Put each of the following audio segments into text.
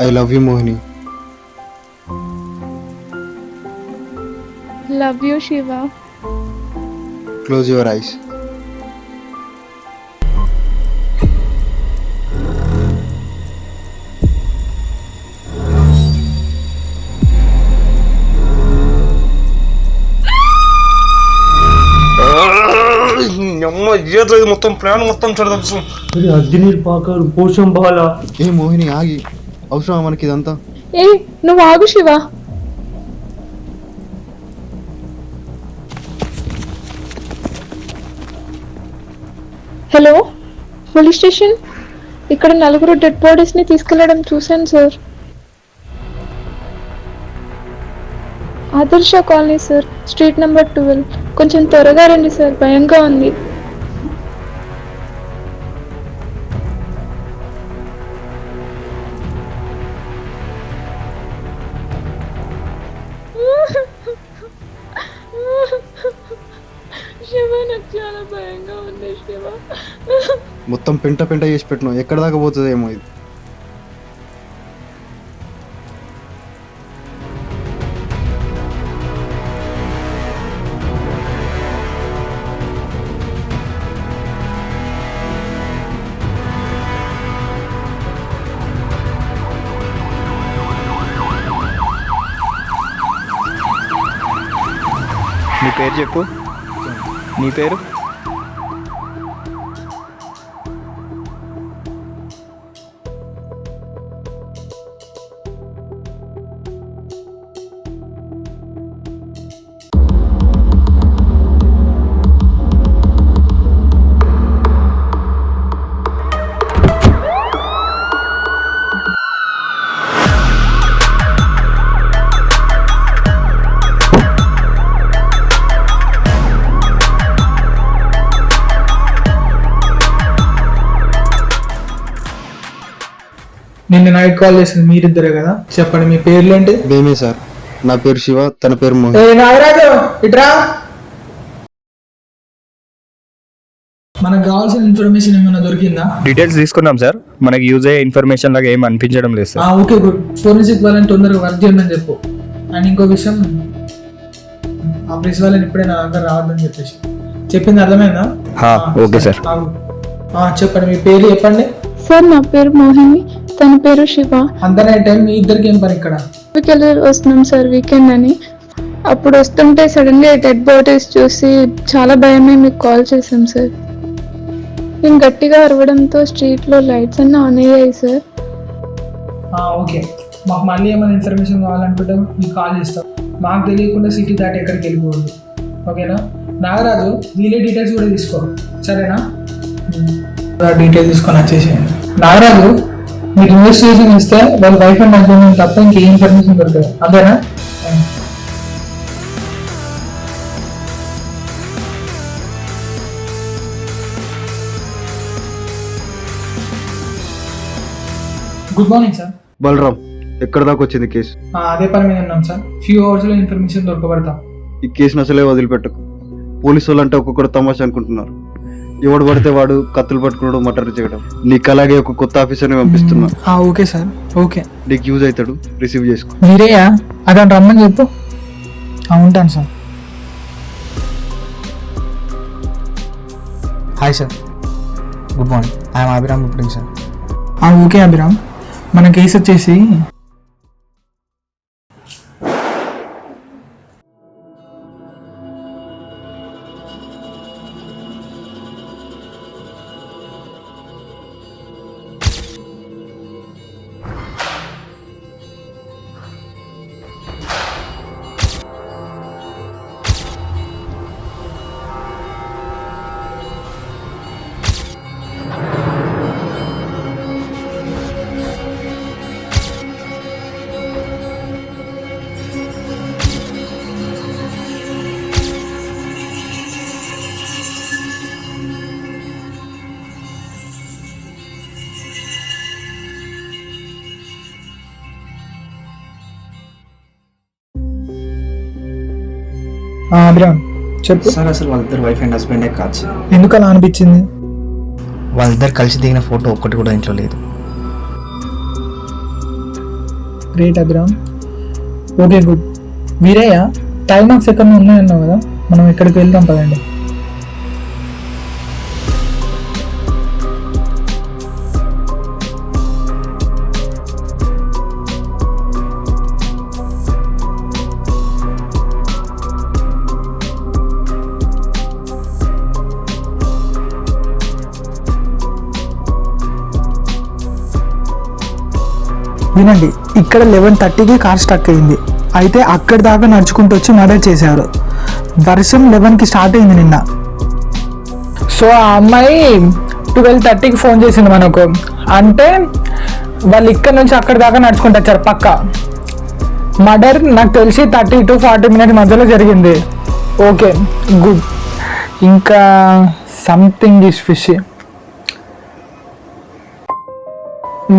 I love you Mohini. Love you Shiva. Close your eyes. మొత్తం plan మొత్తం చూడవచ్చు. అగ్నిర్ పాకర్ పోషం బాల. ఏ మోహిని ఆగి, అవసరమా మనకి ఇదంతా? ఏ నువ్వు ఆగు శివ. Hello, police station. ఇక్కడ 4 డెడ్ బాడీస్ ని తీసుకెళ్లడం చూశాను సార్. ఆదర్శ కాలనీ సార్, స్ట్రీట్ నెంబర్ 12. కొంచెం త్వరగా రండి సార్, భయంగా ఉంది. శివ, నాకు చాలా భయంగా ఉంది శివ. మొత్తం పెంట పెంట చేసి పెట్టినావు, ఎక్కడ దాకా పోతుందేమో ఇది. నీ పేరు చెప్పు. నీ పేరు? నిన్న నైట్ కాల్ చేసింది మీరిద్దరే కదా, చెప్పండి మీ పేర్లు ఏంటి? మేమే సార్. నా పేరు శివ, తన పేరు మోహిని. నాగరాజు ఇట్రా. మనకు కావాల్సిన ఇన్ఫర్మేషన్ ఏమైనా దొరికిందా? డీటెయిల్స్ తీసుకున్నాం సార్. మనకి యూజ్ అయ్యే ఇన్ఫర్మేషన్ లాగా ఏం అనిపించడం లేదు సార్. Okay good. ఫోరెన్సిక్ వాళ్ళని తొందరగా వర్క్ చేయమని చెప్పు. అండ్ ఇంకో విషయం, ఆ ప్రెస్ వాళ్ళని ఇప్పుడే నా దగ్గర రావద్దని చెప్పేసి చెప్పింది, అర్థమైందా? Okay sir. చెప్పండి మీ పేరు చెప్పండి. సార్, నా పేరు మోహిని, తన పేరు శివ. అంతనే టైం మీ ఇద్దరికి ఏం పని ఇక్కడ? వస్తున్నాం సార్ వీకెండ్ అని. అప్పుడు వస్తుంటే సడన్ గా డెడ్ బాడీస్ చూసి చాలా భయమే మీకు కాల్ చేసాం సార్. నేను గట్టిగా అరవడంతో స్ట్రీట్ లో లైట్స్ అన్నీ ఆన్ అయ్యాయి సార్. ఓకే, మాకు మళ్ళీ ఏమైనా ఇన్ఫర్మేషన్ కావాలనుకుంటే మీకు కాల్ చేస్తాం. మాకు తెలియకుండా సిటీ దాటి ఎక్కడికి వెళ్ళిపోవద్దు, ఓకేనా? నాగరాజు, వీళ్ళే డీటెయిల్స్ కూడా తీసుకో, సరేనా? డీటెయిల్స్ తీసుకొని వచ్చేసేయండి. నాగరాజు, మీరు ఇన్వెస్టిగేషన్ ఇస్తే వాళ్ళ వైఫ్ అండ్ హస్బెండ్ తప్ప ఇంకే ఇన్ఫర్మేషన్ దొరుకుతుంది, అంతేనా? Good morning sir. బలరాం, ఎక్కడ దాకా వచ్చింది కేసు? అదే పని మీద ఉన్నాం సార్. ఫ్యూ అవర్స్ లో ఇన్ఫర్మేషన్ దొరకబడతాం. ఈ కేసును అసలే వదిలిపెట్టకు. పోలీసు వాళ్ళు అంటే ఒక్కొక్కరు తమాషా అనుకుంటున్నారు. ఎవడు పడితే వాడు కత్తులు పట్టుకున్నాడు, మర్డర్ చేయడం. నీకు అలాగే ఒక కొత్త ఆఫీసర్ని పంపిస్తున్నా. Okay sir, okay. నీకు యూజ్ అవుతాడు, రిసీవ్ చేసుకో. వీరేయా, అదని రమ్మని చెప్పు. ఉంటాను sir. Hi sir, good morning. I'm Abhiram గుప్టింగ్ సార్. ఓకే అభిరామ్, మన కేసు వచ్చేసి అభిరామ్ చెప్పు సార్, అసలు వాళ్ళిద్దరు వైఫ్ అండ్ హస్బెండే కాదు సార్. ఎందుకు అలా అనిపించింది? వాళ్ళిద్దరు కలిసి దిగిన ఫోటో ఒక్కటి కూడా ఇంట్లో లేదు. Great Abhiram. Okay good. Veerayya time marks ఎక్కడ ఉన్నాయన్నావు కదా, మనం ఎక్కడికి వెళ్దాం పదండి. వినండి, ఇక్కడ 11:30కి కార్ స్టక్ అయింది. అయితే అక్కడి దాకా నడుచుకుంటూ వచ్చి మర్డర్ చేశారు. వర్షం 11కి స్టార్ట్ అయింది నిన్న. సో ఆ అమ్మాయి 12:30కి ఫోన్ చేసింది మనకు. అంటే వాళ్ళు ఇక్కడ నుంచి అక్కడి దాకా నడుచుకుంటూ వచ్చారు పక్క. మర్డర్ నాకు తెలిసి 30 to 40 minutes మధ్యలో జరిగింది. Okay good. ఇంకా something is fishy.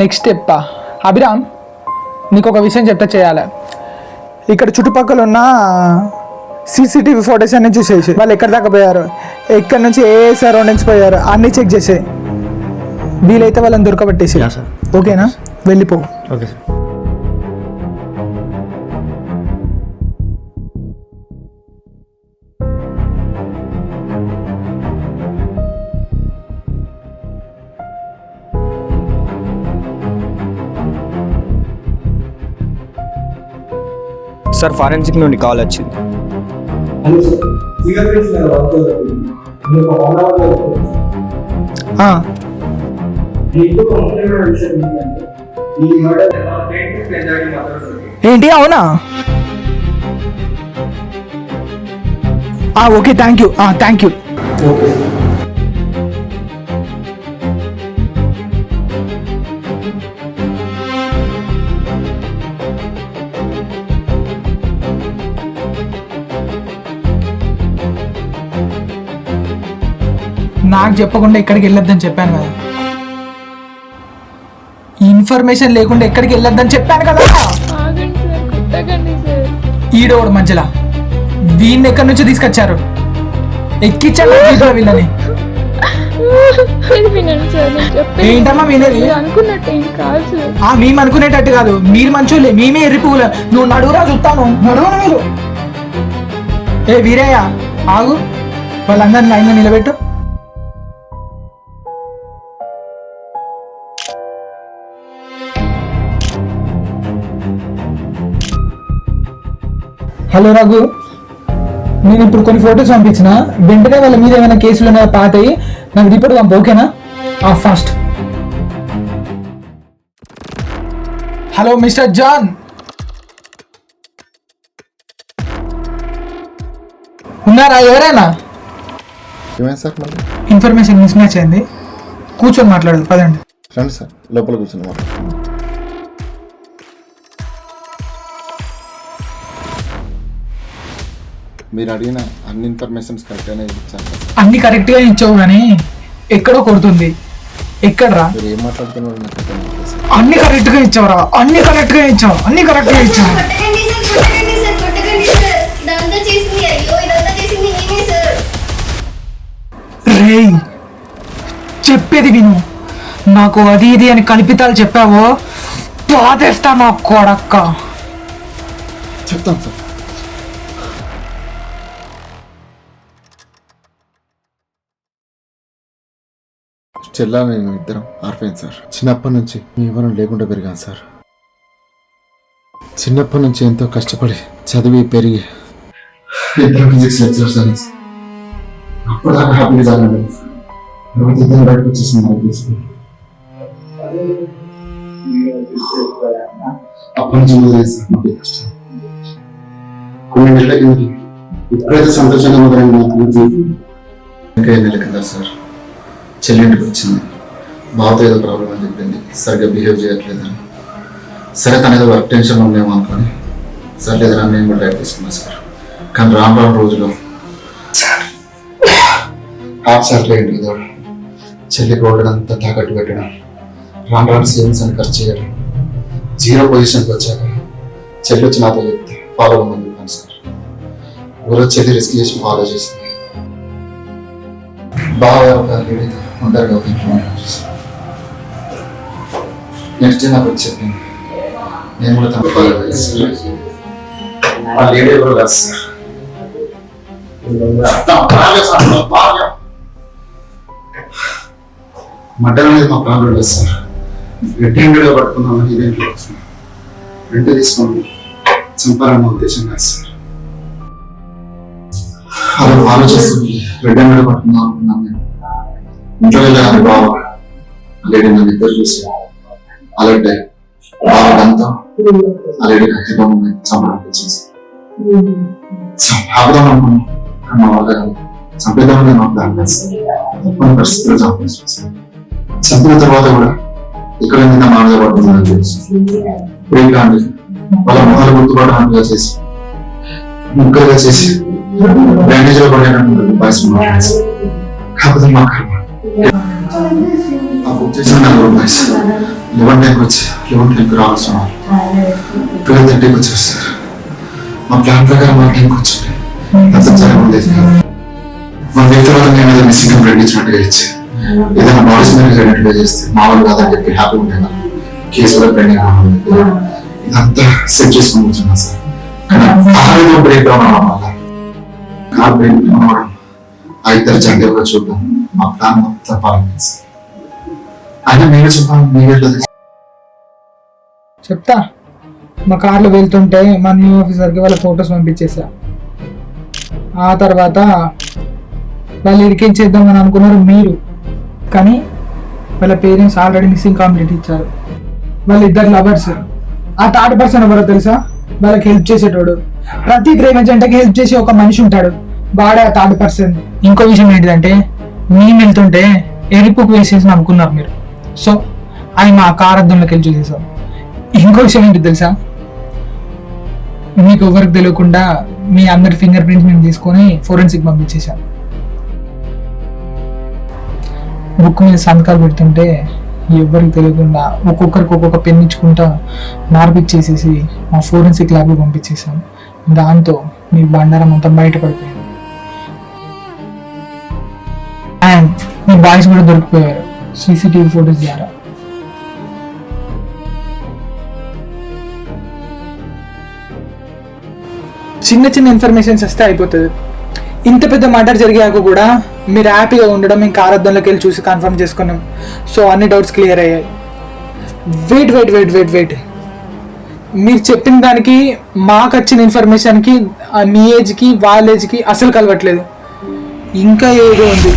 Next step Abhiram, నీకు ఒక విషయం చెప్తే చేయాలి. ఇక్కడ చుట్టుపక్కల ఉన్న CCTV ఫోటోస్ అన్ని చూసేసి వాళ్ళు ఎక్కడి దాకా పోయారు, ఎక్కడి నుంచి ఏ సరౌండింగ్స్ పోయారు అన్నీ చెక్ చేసే. వీలైతే వాళ్ళని దొరకబట్టేసి. ఓకేనా, వెళ్ళిపో. Okay sir. సార్ ఫారెన్సిక్ నుండి కాల్ వచ్చింది. ఏంటి, అవునా? Okay, thank you. నాకు చెప్పకుండా ఎక్కడికి వెళ్ళొద్దని చెప్పాను కదా. ఇన్ఫర్మేషన్ లేకుండా ఎక్కడికి వెళ్ళొద్దని చెప్పాను కదా. ఆగండి సార్, కొట్టకండి సార్. ఈడోడు మధ్యలో వీడిని ఎక్కడి నుంచి తీసుకొచ్చారు, ఎక్కించారు వీళ్ళని. ఇది వినండి సార్, నేను చెప్పేది. ఏంటమ్మా వినేది? మీరు అనుకున్నట్టు ఏం కాదు సార్. మేము అనుకునేటట్టు కాదు, మీరు మంచోళ్ళే, మేమే ఎర్రి పువ్వులు. నువ్వు నడువురా చూస్తాను, నడువును మీరు. ఏ వీరయ్య ఆగు, వాళ్ళందరినీ లైన్లో నిలబెట్టు. హలో రఘు, నేను ఇప్పుడు కొన్ని ఫొటోస్ పంపించిన, వెంటనే వాళ్ళ మీద ఏమైనా కేసులు ఉన్నాయో పాతయి నాకు రిపోర్ట్ పంపు. ఓకేనా? ఫాస్ట్. హలో మిస్టర్ జాన్, ఉన్నారా ఎవరైనా? ఏమైంది సార్? మళ్ళీ ఇన్ఫర్మేషన్ మిస్ మ్యాచ్ అయింది, కూర్చొని మాట్లాడదు. పదండి. రండి సార్, లోపల కూర్చుని మాట్లాడుతున్నాం. మీరు అడిగిన అన్ని ఇన్ఫర్మేషన్స్ కరెక్ట్గానే ఇచ్చాను సార్. అన్ని కరెక్ట్గా ఇచ్చావు కానీ ఎక్కడో కొడుతుంది. ఎక్కడరా? మీరు ఏం మాట్లాడుతున్నారు నాకు అర్థం కావట్లేదు సార్. అన్ని కరెక్ట్గా ఇచ్చావురా, అన్ని కరెక్ట్గా ఇచ్చావు. కొట్టకండి సార్, కొట్టకండి సార్. ఇదంతా చేసింది, అయ్యో ఇదంతా చేసింది నేనే సార్. రేయ్, చెప్పేది విను. నాకు అది ఇది అని కల్పితాలు చెప్పావో బాధేస్తా మా కొడక్క. చెప్తాను సార్. చెల్లా నేను ఇద్దరం ఆర్ఫైన్ సార్. చిన్నప్పటి నుంచి మీ ఎవరం లేకుండా పెరిగాను సార్. చిన్నప్పటి నుంచి ఎంతో కష్టపడి చదివి పెరిగి ఇద్దరు ఫిజిక్స్ లెక్చరర్స్ అని అప్పుడు దాకా హ్యాపీగా చదవండి. ఇద్దరు బయటకు వచ్చేసి నాకు తీసుకుని అప్పటి నుంచి మొదలైంది సార్ మాకు కష్టం. కొన్ని నెలల కింద ఎప్పుడైతే సంతోషంగా మొదలైంది నాకు జీవితం ఇంకా 5 నెలల కింద సార్ చెల్లింటికి వచ్చింది. బావతో ఏదో ప్రాబ్లం అని చెప్పింది, సరిగ్గా బిహేవ్ చేయట్లేదని. సరే తన ఏదో వర్క్ టెన్షన్లో ఉన్నామో అనుకొని సర్లేదని నేను కూడా డ్రైవ్ తీసుకున్నాను సార్. కానీ రాను రాను రోజులో హాఫ్ సార్లే ఇంటికి తోడు చెల్లి గోల్డ్ అంతా తాకట్టు పెట్టడం, రాను రాను సేవింగ్స్ అని ఖర్చు చేయడం, 0 పొజిషన్కి వచ్చాక చెల్లి వచ్చి నాతో చెప్తే ఫాలో అవ్వమని చెప్పాను సార్. ఊరో చెల్లి రిస్క్ చేసి ఫాలో చేసింది. బాగా ఉంటారు నెక్స్ట్ డే నాకు వచ్చి చెప్పింది, నేను కూడా తనకు follow చేస్తాను. ఆ లేడీ ఎవరో కాదు సార్. మటన్ అనేది మా ప్రాబ్లం లేదు సార్. రెడ్ హ్యాండెడ్ గా పట్టుకున్నామని ఇదేంట్లో రెంట్ తీసుకోండి చంపాలన్న ఉద్దేశం కాదు సార్. అలా ఆలోచిస్తుంది రెడ్ హ్యాండెడ్ గా పట్టుకుందాం అనుకున్నాను నేను. ఇంట్లో వెళ్ళగానే బావ లేడీ నన్ను ఇద్దరు చూసి అలర్ట్ అయ్యి బావడంతా ఆ లేడీ చంపడానికి వచ్చింది. ఆపుదాం అనుకున్నాం కానీ మా వాళ్ళ చంపేద్దామని నాకు ప్లాన్ చేస్తాను. తప్పని పరిస్థితుల్లో చంపేసి చంపిన తర్వాత కూడా ఇక్కడ నిన్న మామూలుగా పడుతుందని తెలుసు. ఇలాంటి వాళ్ళ మొహాలు గుర్తుపడడానికి చేసి ముక్కలుగా చేసి బ్యాండేజ్ లో పడేటటువంటి పరిస్థితి కాకపోతే మా కర్మ ఆ బుక్ చేసిన 4 రూపాయలు 11 టైంకి వచ్చి 11 టైంకి రావాల్సిన వాళ్ళు 12:30కి వచ్చేస్తారు. మా ప్లాన్ ప్రకారం మా టైంకి వచ్చింది అర్థం జరగలేదు. మా వ్యక్తిగతంగా ఏమైనా మిస్సింగ్ కంప్లైంట్ ఇచ్చినట్టుగా ఇచ్చి ఏదైనా బాడీస్ మీద చేస్తే మామూలు కాదని చెప్పి హ్యాపీ ఉంటాయి. కేసు కూడా పెండింగ్ ఇదంతా సెట్ చేసుకుని కూర్చున్నా సార్. కానీ ఆరోగ్యం బ్రేక్ డౌన్ అవడం వల్ల కార్ బ్రేక్ డౌన్ అవడం ఆ ఇద్దరు జంటగా చూడడం మా ప్లాన్ మొత్తం పాలన సార్. అయినా మీరే చెప్పాలి మీరే చెప్తా. మా కార్లో వెళ్తుంటే మా న్యూ ఆఫీసర్కి వాళ్ళ ఫొటోస్ పంపించేసా. ఆ తర్వాత వాళ్ళు ఇరికేం చేద్దామని అనుకున్నారు మీరు, కానీ వాళ్ళ పేరెంట్స్ ఆల్రెడీ మిస్సింగ్ కంప్లైంట్ ఇచ్చారు. వాళ్ళిద్దరు లవర్స్. ఆ థర్డ్ పర్సన్ ఎవరో తెలుసా? వాళ్ళకి హెల్ప్ చేసేటోడు. ప్రతి ప్రేమ జంటకి హెల్ప్ చేసే ఒక మనిషి ఉంటాడు, వాడే ఆ థర్డ్ పర్సన్. ఇంకో విషయం ఏంటిదంటే మేము వెళ్తుంటే ఎరుపుకు వేసేసి నమ్ముకున్నారు మీరు. సో అది మా కార్ అద్దంలోకి వెళ్ళి చూసేసాం. ఇంకో విషయం ఏంటి తెలుసా? మీకు ఎవరికి తెలియకుండా మీ అందరి ఫింగర్ ప్రింట్స్ మేము తీసుకొని ఫోరెన్సిక్ పంపించేసాం. బుక్ మీద సంతకాలు పెడుతుంటే ఎవరికి తెలియకుండా ఒక్కొక్కరికి ఒక్కొక్క పెన్ ఇచ్చుకుంటా మార్పిచ్చేసేసి మా ఫోరెన్సిక్ ల్యాబ్లో పంపించేసాం. దాంతో మీ బండారం అంతా బయటపడిపోయింది. అండ్ మీ బాయ్స్ కూడా దొరికిపోయారు సీసీటీవీ ఫోటోస్ ద్వారా. చిన్న చిన్న ఇన్ఫర్మేషన్స్ వస్తే అయిపోతుంది. ఇంత పెద్ద మర్డర్ జరిగాక కూడా మీరు హ్యాపీగా ఉండడం మేము కారద్దంలోకి వెళ్ళి చూసి కన్ఫర్మ్ చేసుకున్నాం. సో అన్ని డౌట్స్ క్లియర్ అయ్యాయి. Wait wait wait wait wait మీరు చెప్పిన దానికి మాకు వచ్చిన ఇన్ఫర్మేషన్కి మీ ఏజ్కి వాళ్ళ ఏజ్కి అసలు కలవట్లేదు. ఇంకా ఏదో ఉంది.